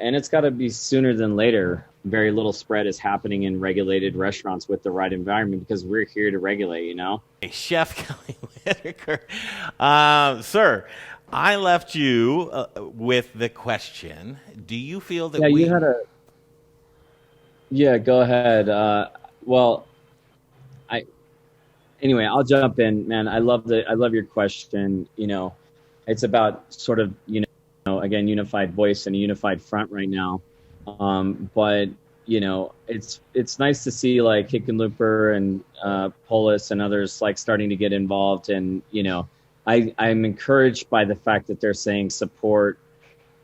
And it's got to be sooner than later. Very little spread is happening in regulated restaurants with the right environment because we're here to regulate, you know? Hey, Chef Kelly Whitaker. Sir, I left you with the question. Do you feel that Yeah, you we had a, yeah, go ahead. Well, I, anyway, I'll jump in, man. I love your question. It's about sort of, again, unified voice and a unified front right now. But it's nice to see like Hickenlooper and Polis and others like starting to get involved. And I'm encouraged by the fact that they're saying support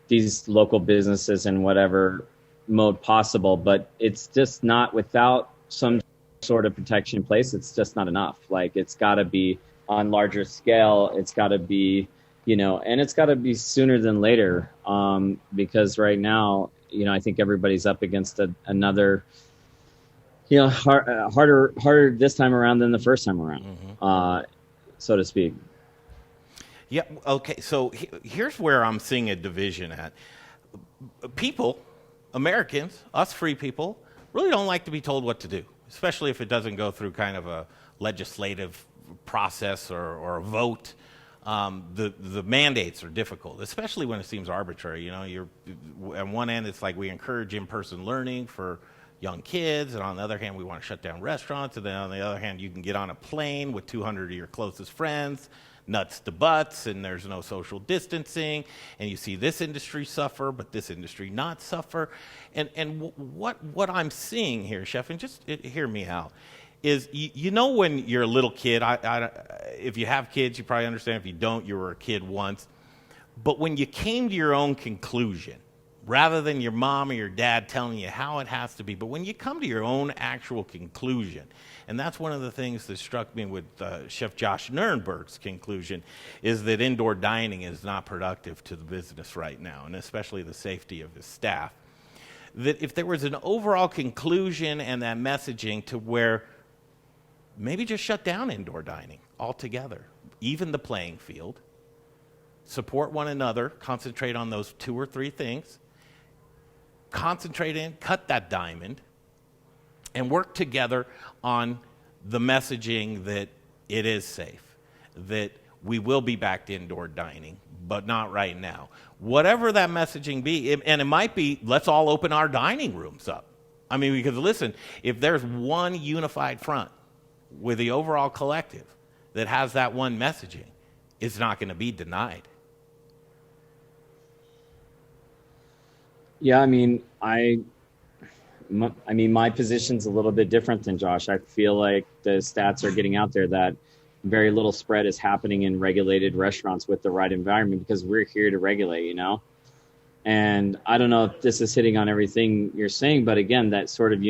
these local businesses in whatever mode possible. But it's just not without some sort of protection in place. It's just not enough. Like it's got to be on larger scale. It's got to be and it's got to be sooner than later, because right now, I think everybody's up against another, harder this time around than the first time around, so to speak. Yeah, okay. So here's where I'm seeing a division at. People, Americans, us free people, really don't like to be told what to do, especially if it doesn't go through kind of a legislative process or a vote. The mandates are difficult, especially when it seems arbitrary. You're on one end, it's like we encourage in-person learning for young kids, and on the other hand, we want to shut down restaurants. And then on the other hand, you can get on a plane with 200 of your closest friends, nuts to butts, and there's no social distancing. And you see this industry suffer, but this industry not suffer. And what I'm seeing here, Chef, and just hear me out, is when you're a little kid, if you have kids, you probably understand. If you don't, you were a kid once. But when you came to your own conclusion, rather than your mom or your dad telling you how it has to be, but when you come to your own actual conclusion, and that's one of the things that struck me with Chef Josh Nirenberg's conclusion, is that indoor dining is not productive to the business right now, and especially the safety of his staff. That if there was an overall conclusion and that messaging to where maybe just shut down indoor dining altogether, even the playing field, support one another, concentrate on those two or three things, concentrate in, cut that diamond, and work together on the messaging that it is safe, that we will be back to indoor dining, but not right now. Whatever that messaging be, and it might be, let's all open our dining rooms up. I mean, because listen, if there's one unified front with the overall collective that has that one messaging, it's not going to be denied. Yeah, my position's a little bit different than Josh. I feel like the stats are getting out there that very little spread is happening in regulated restaurants with the right environment because we're here to regulate. And I don't know if this is hitting on everything you're saying, but again, that sort of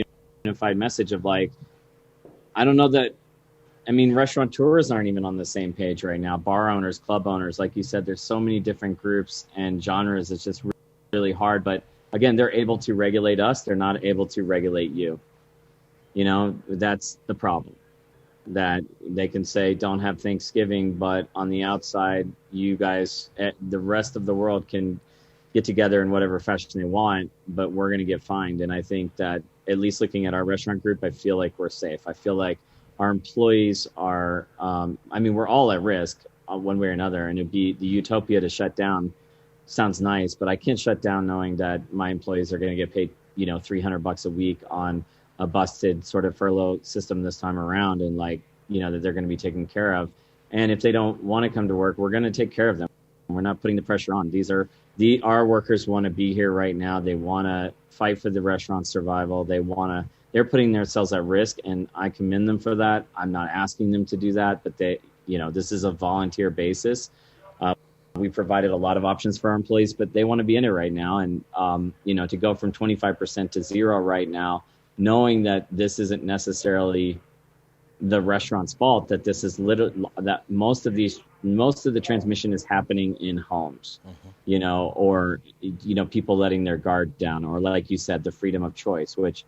unified message of like, I don't know that, restaurateurs aren't even on the same page right now. Bar owners, club owners, like you said, there's so many different groups and genres. It's just really hard. But again, they're able to regulate us. They're not able to regulate you. That's the problem. That they can say, don't have Thanksgiving, but on the outside, you guys, the rest of the world can get together in whatever fashion they want, but we're going to get fined. And I think that at least looking at our restaurant group, I feel like we're safe. I feel like our employees are, we're all at risk one way or another. And it'd be the utopia to shut down. Sounds nice, but I can't shut down knowing that my employees are going to get paid, $300 a week on a busted sort of furlough system this time around, and that they're going to be taken care of. And if they don't want to come to work, we're going to take care of them. We're not putting the pressure on. Our workers want to be here right now. They want to fight for the restaurant survival. They're putting themselves at risk, and I commend them for that. I'm not asking them to do that, but this is a volunteer basis. We provided a lot of options for our employees, but they want to be in it right now. And, to go from 25% to zero right now, knowing that this isn't necessarily the restaurant's fault, that this is that most of the transmission is happening in homes, or, people letting their guard down, or like you said, the freedom of choice, which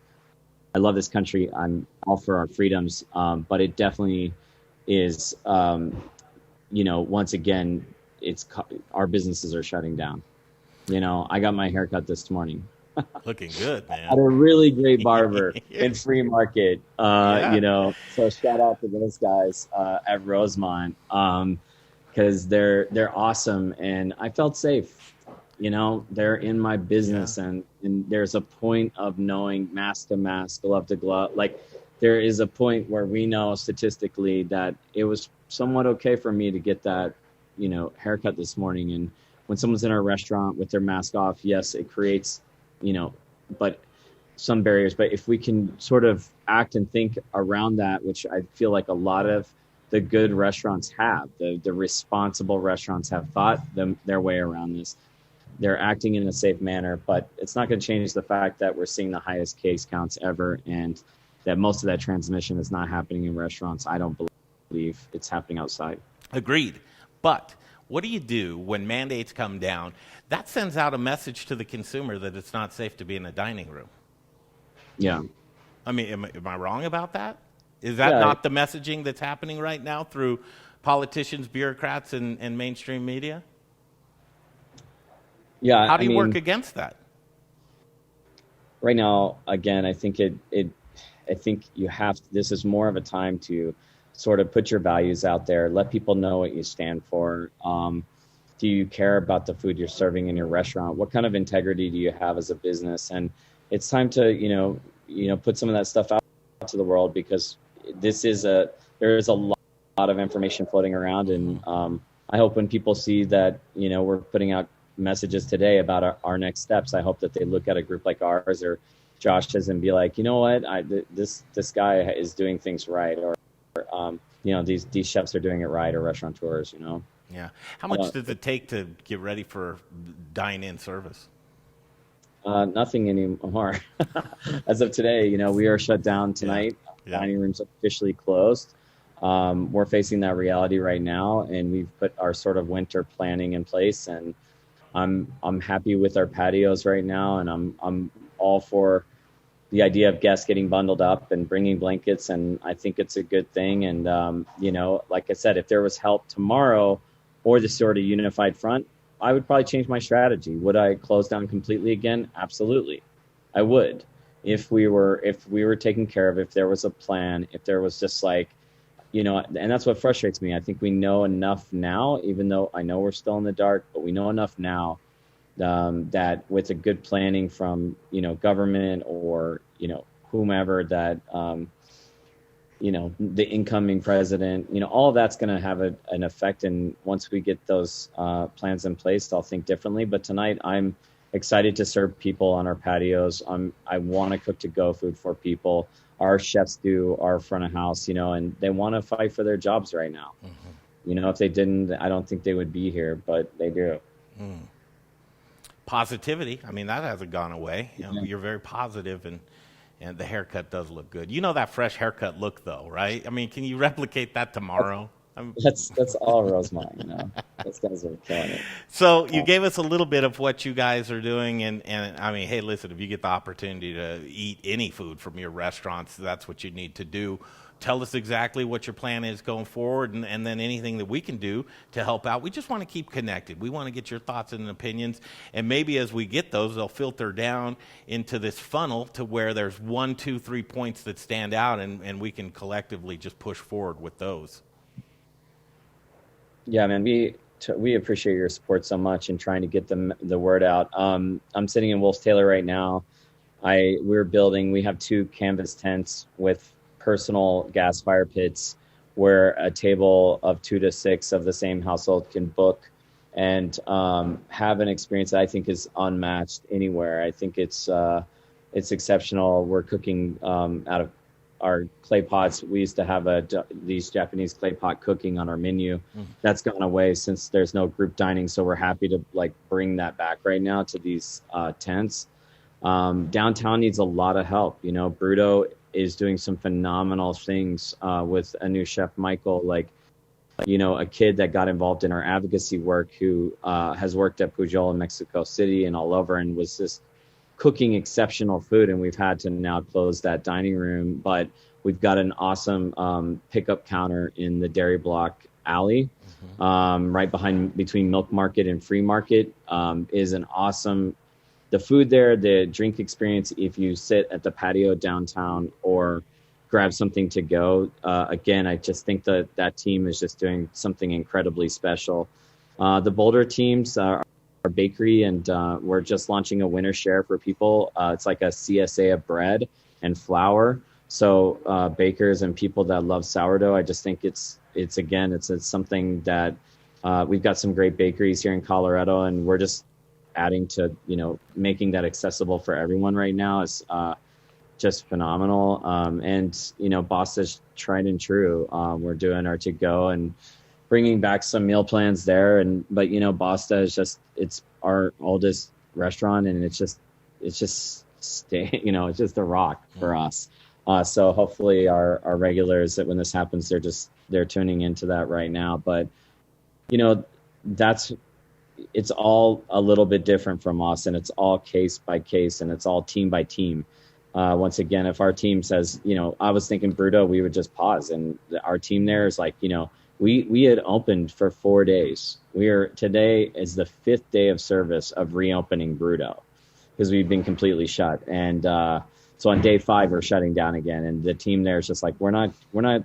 I love this country. I'm all for our freedoms. But it definitely is, once again, our businesses are shutting down. I got my haircut this morning Looking good, at man. a really great barber in Free Market. Yeah. So shout out to those guys at Rosemont, because they're awesome, and I felt safe. They're in my Yeah. business, and there's a point of knowing mask to mask, glove to glove. Like there is a point where we know statistically that it was somewhat okay for me to get that, haircut this morning. And when someone's in our restaurant with their mask off, yes, it creates, you know, but some barriers. But if we can sort of act and think around that, which I feel like a lot of the good restaurants have, the responsible restaurants have thought their way around this. They're acting in a safe manner, but it's not going to change the fact that we're seeing the highest case counts ever, and that most of that transmission is not happening in restaurants. I don't believe it's happening outside. Agreed. But what do you do when mandates come down? That sends out a message to the consumer that it's not safe to be in a dining room. Yeah. I mean, am I wrong about that? Is that Yeah. not the messaging that's happening right now through politicians, bureaucrats, and mainstream media? Yeah. How do I you work mean, against that? right now, again, I think I think this is more of a time to sort of put your values out there, let people know what you stand for. Do you care about the food you're serving in your restaurant? What kind of integrity do you have as a business? And it's time to, put some of that stuff out to the world, because there is a lot of information floating around. And I hope when people see that, we're putting out messages today about our next steps, I hope that they look at a group like ours or Josh's and be like, you know what, this guy is doing things right, or these chefs are doing it right, or restaurateurs. Yeah. How much does it take to get ready for dine-in service? Nothing anymore. As of today, we are shut down Yeah. tonight. Yeah. Dining rooms officially closed. We're facing that reality right now, and we've put our sort of winter planning in place. And I'm happy with our patios right now, and I'm all for the idea of guests getting bundled up and bringing blankets, and I think it's a good thing. And like I said, if there was help tomorrow or the sort of unified front, I would probably change my strategy. Would I close down completely again? Absolutely, I would. If we were taken care of, if there was a plan, if there was just like, and that's what frustrates me. I think we know enough now, even though I know we're still in the dark, but we know enough now that with a good planning from government or whomever, that the incoming president, all of that's going to have an effect. And once we get those plans in place, I'll think differently. But tonight, I'm excited to serve people on our patios. I want to cook to go food for people. Our chefs do our front of house, and they want to fight for their jobs right now. If they didn't, I don't think they would be here, but they do. Positivity. I mean, that hasn't gone away. You're very positive, and the haircut does look good. You know that fresh haircut look, though, right? I mean, can you replicate that tomorrow? That's all Rosemont. Those guys are killing it. So you gave us a little bit of what you guys are doing, and I mean, hey, listen, if you get the opportunity to eat any food from your restaurants, that's what you need to do. Tell us exactly what your plan is going forward, and then anything that we can do to help out. We just want to keep connected. We want to get your thoughts and opinions, and maybe as we get those, they'll filter down into this funnel to where there's 1, 2, 3 points that stand out, and we can collectively just push forward with those. Yeah, man, we appreciate your support so much in trying to get the word out. I'm sitting in Wolf's Tailor right now. We have 2 canvas tents with personal gas fire pits where a table of 2 to 6 of the same household can book and have an experience that I think is unmatched anywhere. I think it's exceptional. We're cooking out of our clay pots. We used to have these Japanese clay pot cooking on our menu. That's gone away since there's no group dining. So we're happy to bring that back right now to these tents. Downtown needs a lot of help. Bruto is doing some phenomenal things with a new chef, Michael, a kid that got involved in our advocacy work who has worked at Pujol in Mexico City and all over, and was just cooking exceptional food. And we've had to now close that dining room, but we've got an awesome pickup counter in the dairy block alley, right behind between Milk Market and Free Market, is an awesome. The food there, the drink experience, if you sit at the patio downtown or grab something to go. Again, I just think that that team is just doing something incredibly special. The Boulder teams are our bakery, and we're just launching a winter share for people. It's like a CSA of bread and flour. So bakers and people that love sourdough, I just think it's again, it's something that we've got some great bakeries here in Colorado, and we're just adding to making that accessible for everyone right now is just phenomenal. And Basta's tried and true. We're doing our to go and bringing back some meal plans there, but Basta is just it's our oldest restaurant, and it's just stay it's just a rock for us. So hopefully our regulars, that when this happens, they're tuning into that right now. But that's it's all a little bit different from us, and it's all case by case, and it's all team by team. Once again, if our team says, I was thinking Bruto, we would just pause, and our team there is like, we had opened for 4 days. Today is the 5th day of service of reopening Bruto because we've been completely shut. And so on day 5, we're shutting down again. And the team there is just like, we're not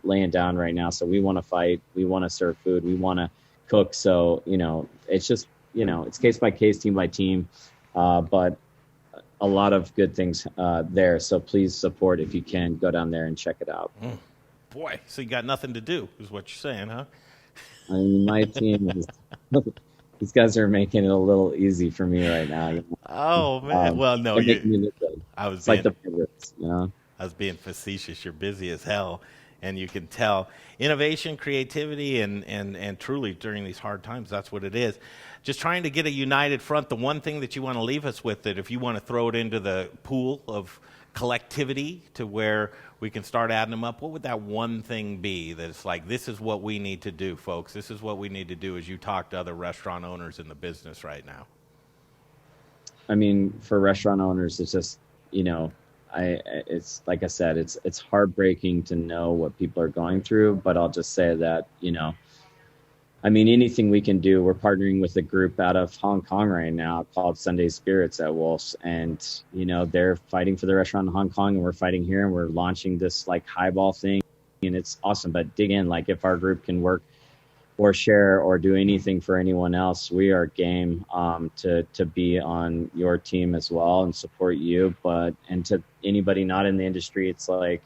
laying down right now. So we want to fight. We want to serve food. We want to cook. So, it's just, it's case by case, team by team. But a lot of good things there. So please support if you can. Go down there and check it out. Boy, so you got nothing to do is what you're saying, huh? I mean, my team is these guys are making it a little easy for me right now. Oh man, well, no, I was like the favorites, I was being facetious. You're busy as hell, and you can tell innovation, creativity, and truly during these hard times, that's what it is. Just trying to get a united front. The one thing that you want to leave us with, that if you want to throw it into the pool of collectivity to where we can start adding them up, what would that one thing be that it's like, this is what we need to do, folks? This is what we need to do as you talk to other restaurant owners in the business right now. I mean, for restaurant owners, it's just, it's like I said, it's heartbreaking to know what people are going through, but I'll just say that, I mean, anything we can do. We're partnering with a group out of Hong Kong right now called Sunday Spirits at Wolf's. And, they're fighting for the restaurant in Hong Kong, and we're fighting here, and we're launching this like highball thing. And it's awesome. But dig in, like if our group can work or share or do anything for anyone else, we are game to be on your team as well and support you. And to anybody not in the industry, it's like,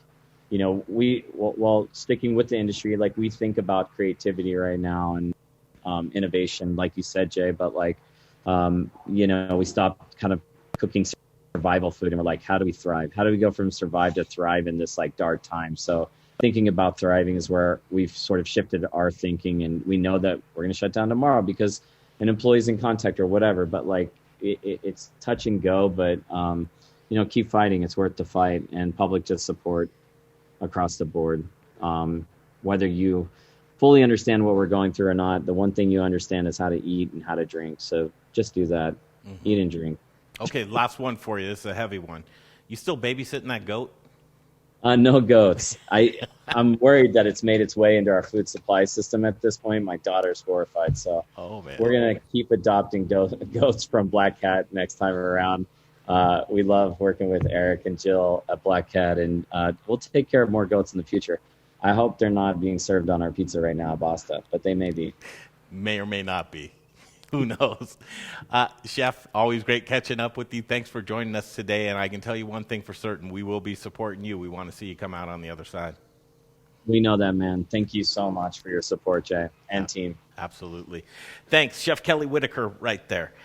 sticking with the industry, like we think about creativity right now and innovation, like you said, Jay, but like, we stopped kind of cooking survival food, and we're like, how do we thrive? How do we go from survive to thrive in this like dark time? So thinking about thriving is where we've sort of shifted our thinking, and we know that we're going to shut down tomorrow because an employee's in contact or whatever, but like it's touch and go, but keep fighting. It's worth the fight, and public just support across the board. Whether you fully understand what we're going through or not, the one thing you understand is how to eat and how to drink. So just do that. Eat and drink. Okay, last one for you. This is a heavy one. You still babysitting that goat? No goats. I'm worried that it's made its way into our food supply system at this point. My daughter's horrified. So we're going to keep adopting goats from Black Cat next time around. We love working with Eric and Jill at Black Cat, and we'll take care of more goats in the future. I hope they're not being served on our pizza right now, Basta, but they may be. May or may not be. Who knows? Chef, always great catching up with you. Thanks for joining us today, and I can tell you one thing for certain. We will be supporting you. We want to see you come out on the other side. We know that, man. Thank you so much for your support, Jay, and team. Absolutely. Thanks, Chef Kelly Whitaker right there.